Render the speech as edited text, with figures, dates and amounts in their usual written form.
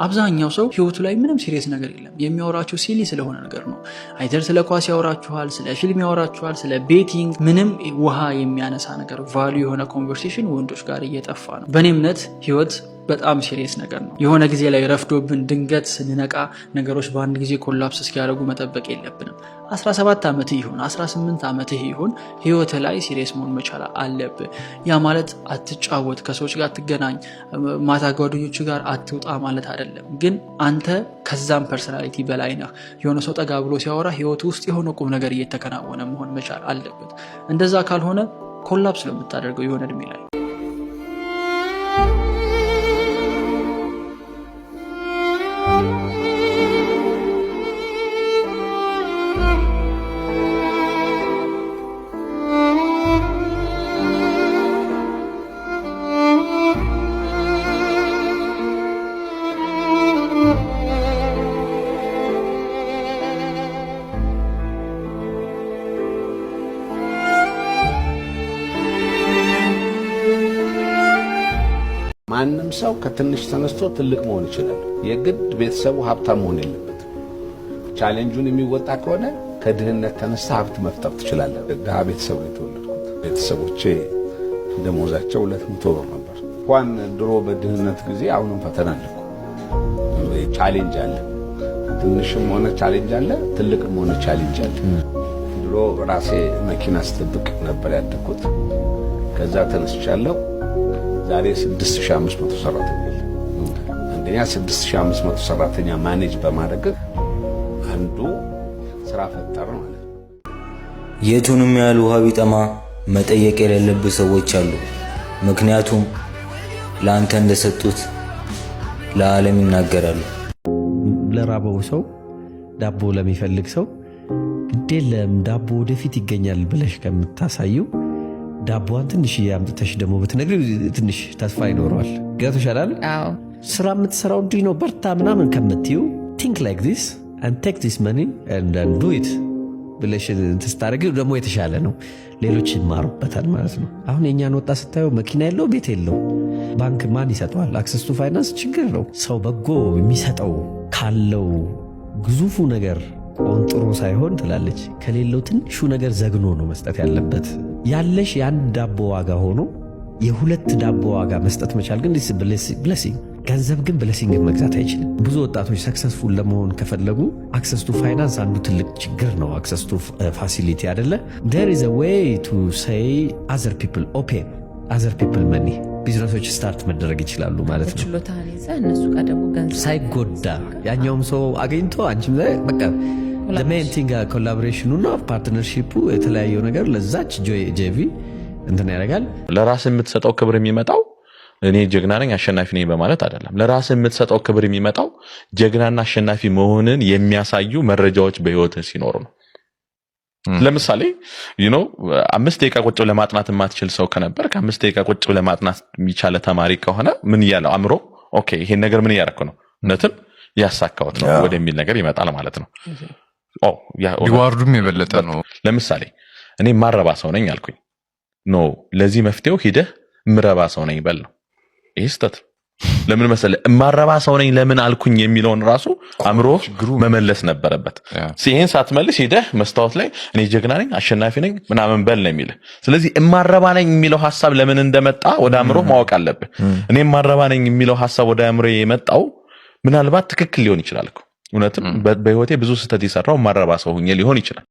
አብዛኛው ሰው ህይወቱ ላይ ምንም ሲሪየስ ነገር የለም የሚያወራቸው ሲሊ ስለሆነ ነገር ነው አይደር ስለ ኳስ ያወራችኋል ስለ ፊልም ያወራችኋል ስለ ቤቲንግ ምንም ውሃ የሚያነሳ ነገር ቫልዩ የሆነ ኮንቨርሴሽን ወንዶች ጋር እየጠፋ ነው በእኔ እምነት ህይወት በጣም ሲሪየስ ነገር ነው የሆነ ጊዜ ላይ ረፍዶብን ድንገት ስንነቃ ነገሮች በአንድ ጊዜ ኮላፕስ እስኪያደርጉ መጠበቅ የለብንም 17 ዓመት ይሁን 18 ዓመት ይሁን ህይወት ላይ ሲሪየስ መሆን መቻል አለብህ ያ ማለት አትጫወት ከሰዎች ጋር አትገናኝ ማታ ጓደኞች ጋር አትውጣ ማለት አይደለም ግን አንተ ከዛም ፐርሰናሊቲ በላይ ነህ የሆነ ሰው ጠጋ ብሎ ሲያወራ ህይወት ውስጥ የሆነ ቁም ነገር እየተከናወነ መሆን መቻል አለበት እንደዛ ካልሆነ ኮላፕስ ለምታደርገው የሆነ እድሜ ላይ ማንንም ሰው ከትንሽ ተነስቶ ትልቅ መሆን ይችላል የግድ ቤተሰቡ ሀብታም መሆን የለበት ቻሌንጁን የሚወጣ ከሆነ ከድህነት ተነሳ ሀብት መፍጠር ትችላለህ ድሃ ቤተሰብ ነው የተወለድኩት ቤተሰቦቼ ደሞዛቸው 200 ብር ነበር እንኳን ድሮ በድህነት ጊዜ አሁንም ፈተና አለ ቻሌንጅ አለ ትንሽም ሆነ ቻሌንጅ አለ ትልቅም ሆነ ቻሌንጅ አለ ድሮ ራሴ መኪና አስጠብቅ ነበር ያደኩት ከዛ ተነስቻለሁ ዛሬ 6500 ሰራተኛ አንደኛ 6500 ሰራተኛ ማኔጅ በማድረግ አንዱ ስራ ፈጠረ ማለት የቱንም ያህል ውሃ ቢጠማ መጠየቅ የሌለብህ ሰዎች አሉ ምክንያቱም ለአንተ እንደሰጡት ለዓለም ይናገራሉ ለራበው ሰው ዳቦ ለሚፈልግ ሰው ግዴለም ዳቦ ወደፊት ይገኛል ብለሽ ከምታሳዩ ዳቦን ትንሽ ያምጥተሽ ደሞ በትነግሪው ትንሽ ተስፋ ይኖረዋል ገቶሻል አዎ ስራ የምትሰራው እንዲህ ነው በርታ ምናምን ከምትዩ think like this and take this money and then do it ብለሽ ተስታረጊው ደሞ የተሻለ ነው ሌሎች ይማሩበታል ማለት ነው አሁን የኛን ወጣ ስታየው መኪና የለው ቤት የለው ባንክ ማን ይሰጠዋል አክሰስ ቱ ፋይናንስ ችግር ነው ሰው በጎ የሚሰጠው ካለው ግዙፉ ነገር ቆንጥሮ ሳይሆን ትላለች ከሌለው ትንሹ ነገር ዘግኖ ነው መስጠት ያለበት ያለሽ የአንድ ዳቦ ዋጋ ሆኖ የሁለት ዳቦ ዋጋ መስጠት መቻል ግን ብሌሲንግ ገንዘብ ግን ብሌሲንግ መግዛት አይችልም ብዙ ወጣቶች ሰክሰስፉል ለመሆን ከፈለጉ አክሰስ ቱ ፋይናንስ አንዱ ትልቅ ችግር ነው አክሰስ ቱ ፋሲሊቲ አይደለ there is a way to say other people open other people money ቢዝነሶች ስታርት መደረግ ይችላሉ ማለት ነው ችሎታን ይዘ እነሱ ጋር ደግሞ ገንዘብ ሳይጎዳ ያኛውም ሰው አገኝቶ አንቺም በቃ the main thing collaboration እና partnership የተለያየ ነገር ለዛች ጄቪ እንትን ያደርጋል ለራስ የምትሰጠው ክብር የሚመጣው እኔ ጀግና ነኝ አሸናፊ ነኝ በማለት አይደለም ለራስ የምትሰጠው ክብር የሚመጣው ጀግናና አሸናፊ መሆንን የሚያሳዩ መረጃዎች በህይወት ሲኖሩ ነው ለምሳሌ you know 5 ደቂቃ ቁጭ ብለ ማጥናት የማትችል ሰው ከነበር ከ5 ደቂቃ ቁጭ ብለ ማጥናት የሚቻለ ተማሪ ከሆነ ምን ያለው አምሮ ኦኬ ይሄን ነገር ምን ያረከው ነው እነትም ያሳካውት ነው ወደሚል ነገር ይመጣል ማለት ነው ሪዋርዱም የበለጠ ነው ለምሳሌ እኔ ማረባ ሰው ነኝ አልኩኝ ኖ ለዚህ መፍትሄው ሂደህ ምረባ ሰው ነኝ በል ነው ይስተት ለምን መሰለ ማረባ ሰው ነኝ ለምን አልኩኝ የሚለውን ራሱ አምሮ መመለስ ነበረበት ሲሄን ሳትመልስ ሂደህ መስታወት ላይ እኔ ጀግና ነኝ አሸናፊ ነኝ ምናምን በል ነው የሚል ስለዚህ ማረባ ነኝ የሚለው ሐሳብ ለምን እንደመጣ ወደ አምሮ ማወቅ አለበት እኔ ማረባ ነኝ የሚለው ሐሳብ ወደ አምሮ የመጣው ምናልባት ትክክል ሊሆን ይችላል እኮ እውነትም በህይወቴ ብዙ ስህተት ይሰራው ማረባ ሰው ሆኜ ሊሆን ይችላል